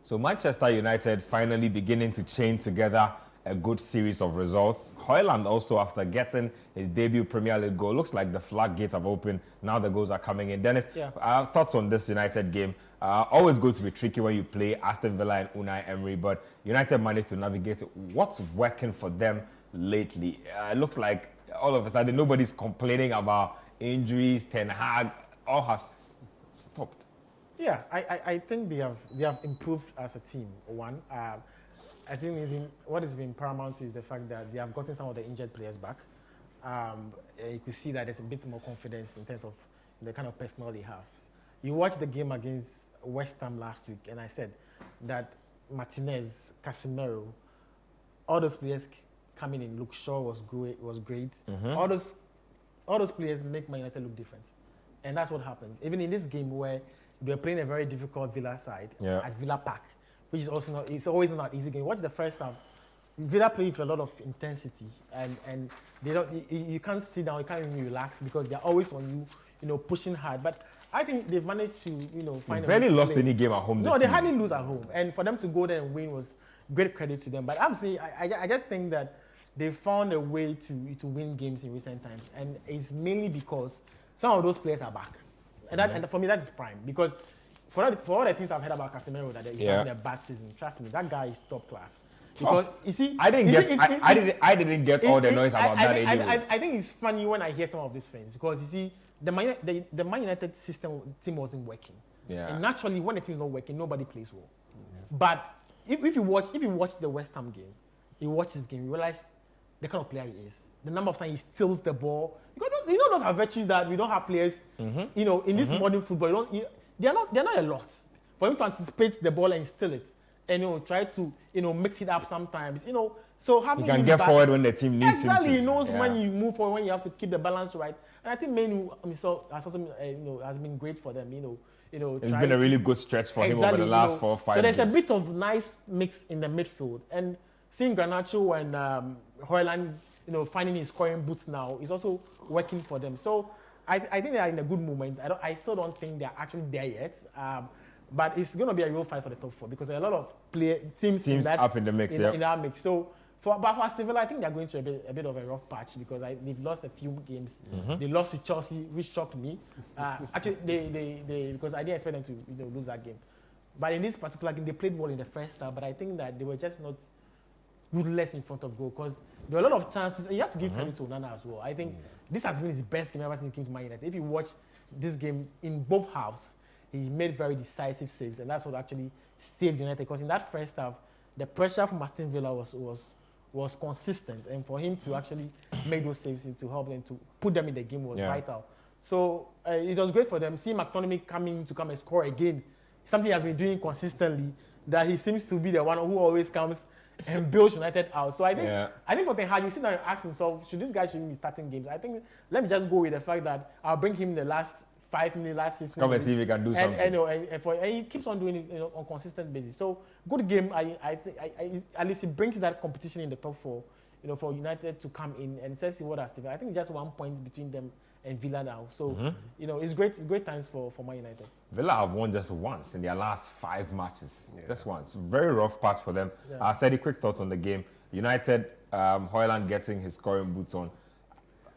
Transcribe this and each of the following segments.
So Manchester United finally beginning to chain together a good series of results. Højlund also, after getting his debut Premier League goal, looks like the floodgates have opened. Now the goals are coming in. Dennis, thoughts on this United game? Always going to be tricky when you play Aston Villa and Unai Emery, but United managed to navigate it. What's working for them lately? It looks like all of a sudden nobody's complaining about injuries. Ten Hag, all has stopped. Yeah, I think they have improved as a team. One, I think what has been paramount is the fact that they have gotten some of the injured players back. You could see that there's a bit more confidence in terms of the kind of personnel they have. You watched the game against West Ham last week, and I said that Martinez, Casemiro, all those players coming in. Luke Shaw was great. All those players make Man United look different, and that's what happens. Even in this game where they were playing a very difficult Villa side at Villa Park, which is also it's always not easy game. Watch the first half. Villa play with a lot of intensity, and they don't. You can't sit down, you can't even relax because they're always on you, pushing hard. But I think they've managed to, find. They barely lost any game at home. No, they hardly lose at home, and for them to go there and win was great credit to them. But I'm saying, I just think that they found a way to win games in recent times, and it's mainly because some of those players are back, and for me that is prime because. For all the things I've heard about Casemiro, that he's having a bad season. Trust me, that guy is top class. Because you see, I didn't get all the noise about that anyway. I think it's funny when I hear some of these things because you see, the Man United team wasn't working. Yeah. And naturally, when the team is not working, nobody plays well. Yeah. But if you watch the West Ham game, you watch this game, you realize the kind of player he is. The number of times he steals the ball. Those are virtues that we don't have players. In this modern football, they're not a lot. For him to anticipate the ball and steal it, and try to mix it up sometimes. So having he can get forward when the team needs him to. Exactly, he knows when you move forward, when you have to keep the balance right. And I think Man Utd has been great for them. It's been a really good stretch for him over the last 4 or 5 So there's games. a bit of nice mix in the midfield, and seeing Garnacho and Højlund, finding his scoring boots now is also working for them. So I think they are in a good moment. I still don't think they're actually there yet. But it's going to be a real fight for the top 4 because there are a lot of teams up in the mix. In that mix. So for Aston Villa, I think they're going through a bit of a rough patch because they've lost a few games. They lost to Chelsea, which shocked me. Actually, they because I didn't expect them to lose that game. But in this particular game, they played well in the first half. But I think that they were just not ruthless in front of goal because there were a lot of chances. You have to give credit to Onana as well. I think this has been his best game ever since he came to Man United. If you watch this game in both halves, he made very decisive saves, and that's what actually saved United. Because in that first half, the pressure from Aston Villa was consistent, and for him to actually make those saves to help them to put them in the game was vital. So it was great for them. See McTominay come and score again, something he has been doing consistently. That he seems to be the one who always comes and bails United out. So I think for Ten Hag, you sit down and ask himself, should this guy be starting games? I think let me just go with the fact that I'll bring him the last 5 minutes, last 15 minutes. Come and see if he can do something. And he keeps on doing it on a consistent basis. So good game. I think at least it brings that competition in the top 4. For United to come in and see what has to. I think it's just 1 point between them and Villa now. So it's great. It's great times for Man United. Villa have won just once in their last 5 matches. Just once. Very rough patch for them. Sedi, quick thoughts on the game. United, Højlund getting his scoring boots on.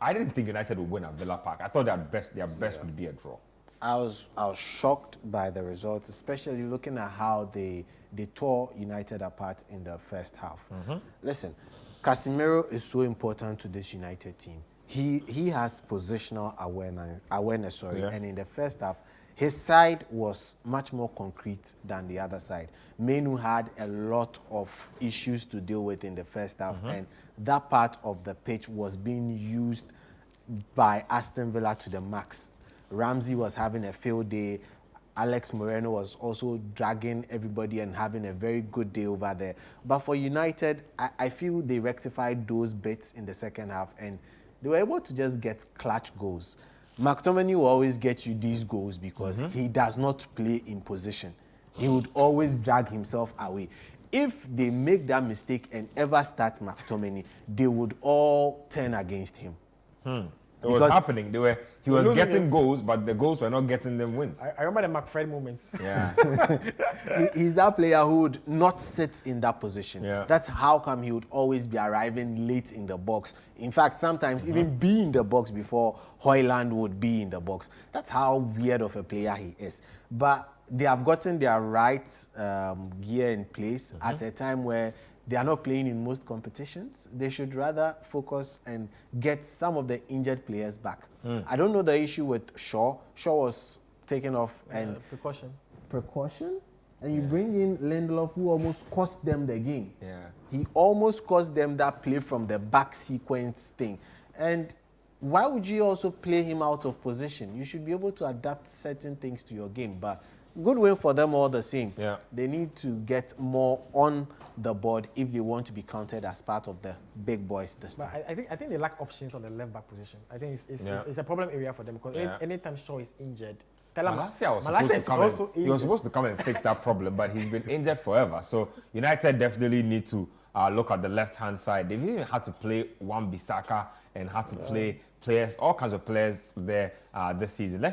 I didn't think United would win at Villa Park. I thought their best would be a draw. I was shocked by the results, especially looking at how they tore United apart in the first half. Listen, Casemiro is so important to this United team. He has positional awareness, and in the first half, his side was much more concrete than the other side. Menu had a lot of issues to deal with in the first half, and that part of the pitch was being used by Aston Villa to the max. Ramsey was having a field day. Alex Moreno was also dragging everybody and having a very good day over there. But for United, I feel they rectified those bits in the second half, and they were able to just get clutch goals. McTominay will always get you these goals because he does not play in position. He would always drag himself away. If they make that mistake and ever start McTominay, they would all turn against him. It was happening. He was losing getting games. goals, but the goals were not getting them wins. I remember the McFred moments. Yeah. He's that player who would not sit in that position. Yeah. That's how come he would always be arriving late in the box. In fact, sometimes even be in the box before Højlund would be in the box. That's how weird of a player he is. But they have gotten their right gear in place at a time where they are not playing in most competitions. They should rather focus and get some of the injured players back. I don't know the issue with Shaw. Shaw was taken off and precaution. And you bring in Lindelof, who almost cost them the game. Yeah. He almost cost them that play from the back sequence thing. And why would you also play him out of position? You should be able to adapt certain things to your game. But good win for them all the same. Yeah. They need to get more on the board if they want to be counted as part of the big boys this time. But I think they lack options on the left back position. I think it's a problem area for them because anytime Shaw is injured, Malacia was supposed to come and fix that problem, but he's been injured forever. So United definitely need to look at the left-hand side. They've even had to play Wan-Bissaka and had to play players, all kinds of players there this season.